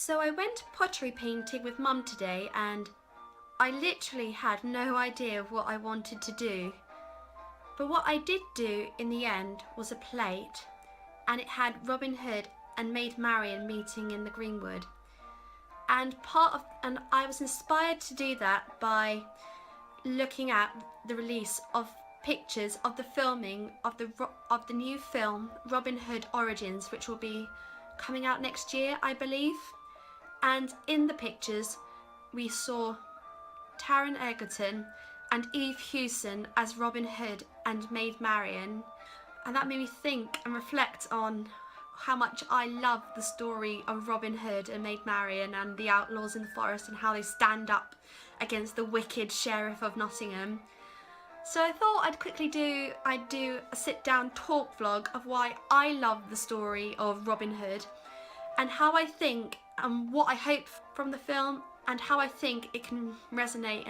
So I went pottery painting with Mum today and I literally had no idea of what I wanted to do. But what I did do in the end was a plate, and it had Robin Hood and Maid Marion meeting in the Greenwood. And I was inspired to do that by looking at the release of pictures of the filming of the new film Robin Hood Origins, which will be coming out next year, I believe. And in the pictures we saw Taron Egerton and Eve Hewson as Robin Hood and Maid Marion, and that made me think and reflect on how much I love the story of Robin Hood and Maid Marion and the outlaws in the forest and how they stand up against the wicked Sheriff of Nottingham. So I thought I'd do a sit down talk vlog of why I love the story of Robin Hood and how I think and what I hope from the film and how I think it can resonate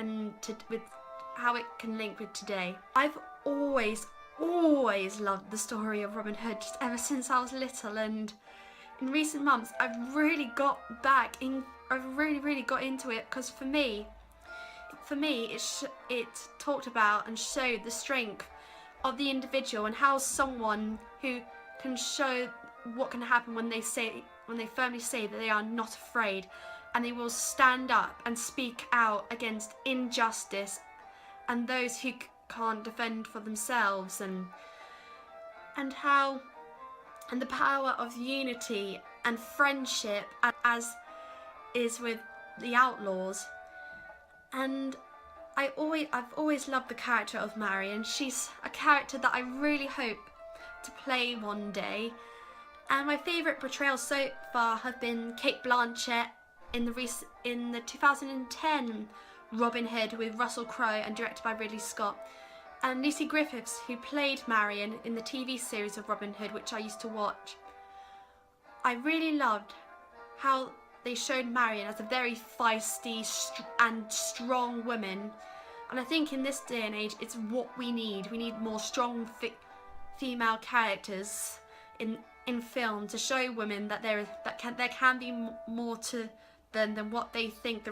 with how it can link with today. I've always loved the story of Robin Hood just ever since I was little, and in recent months I've really got into it because for me it talked about and showed the strength of the individual and how someone who can show what can happen when they firmly say that they are not afraid and they will stand up and speak out against injustice and those who can't defend for themselves, and the power of unity and friendship as is with the outlaws. And I've always loved the character of Marion. She's a character that I really hope to play one day. And my favourite portrayals so far have been Cate Blanchett in the 2010 Robin Hood with Russell Crowe and directed by Ridley Scott, and Lucy Griffiths, who played Marion in the TV series of Robin Hood, which I used to watch. I really loved how they showed Marion as a very feisty and strong woman, and I think in this day and age it's what we need. We need more strong female characters in film to show women that there can be more to than what they think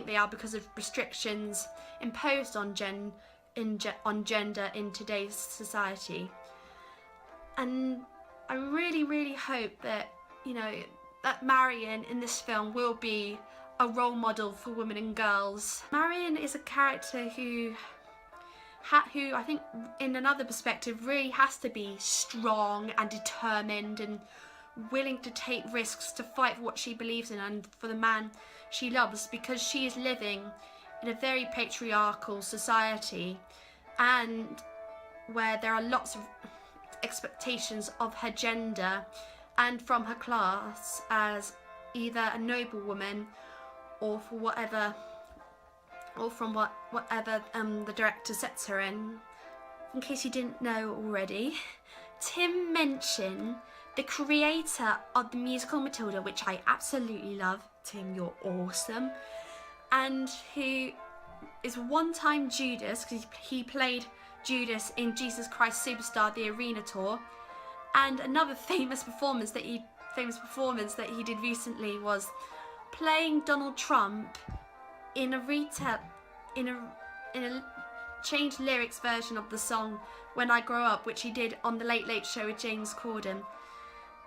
they are because of restrictions imposed on gender in today's society. And I really hope that that Marion in this film will be a role model for women and girls. Marion is a character who I think in another perspective really has to be strong and determined and willing to take risks to fight for what she believes in and for the man she loves, because she is living in a very patriarchal society and where there are lots of expectations of her gender and from her class as either a noble woman or from whatever the director sets her in. In case you didn't know already, Tim Minchin, the creator of the musical Matilda, which I absolutely love. Tim, you're awesome. And who is one-time Judas, because he played Judas in Jesus Christ Superstar, the Arena Tour. And another famous performance that he did recently was playing Donald Trump in a changed lyrics version of the song When I Grow Up, which he did on The Late Late Show with James Corden.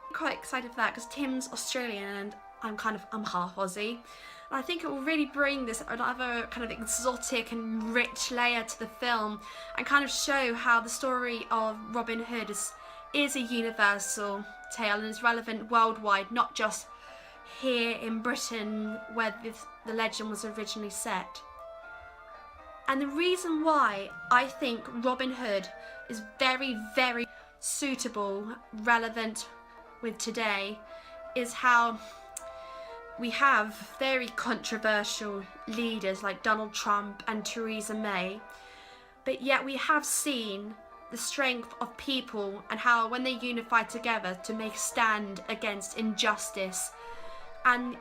I'm quite excited for that because Tim's Australian and I'm half Aussie. And I think it will really bring this another kind of exotic and rich layer to the film and kind of show how the story of Robin Hood is a universal tale and is relevant worldwide, not just here in Britain where the legend was originally set. And the reason why I think Robin Hood is very suitable, relevant with today, is how we have very controversial leaders like Donald Trump and Theresa May, but yet we have seen the strength of people and how when they unify together to make a stand against injustice, and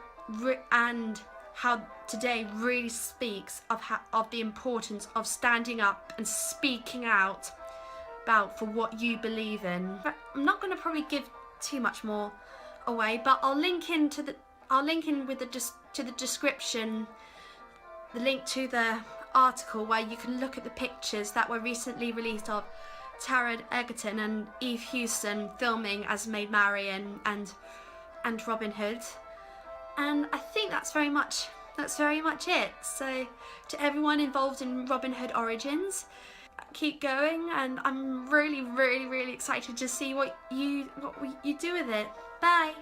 how today really speaks of the importance of standing up and speaking out for what you believe in. I'm not going to probably give too much more away, but I'll link I'll link in with to the description the link to the article where you can look at the pictures that were recently released of Taron Egerton and Eve Hewson filming as Maid Marion and Robin Hood. And I think that's very much it. So to everyone involved in Robin Hood Origins, keep going, and I'm really excited to see what you do with it. Bye.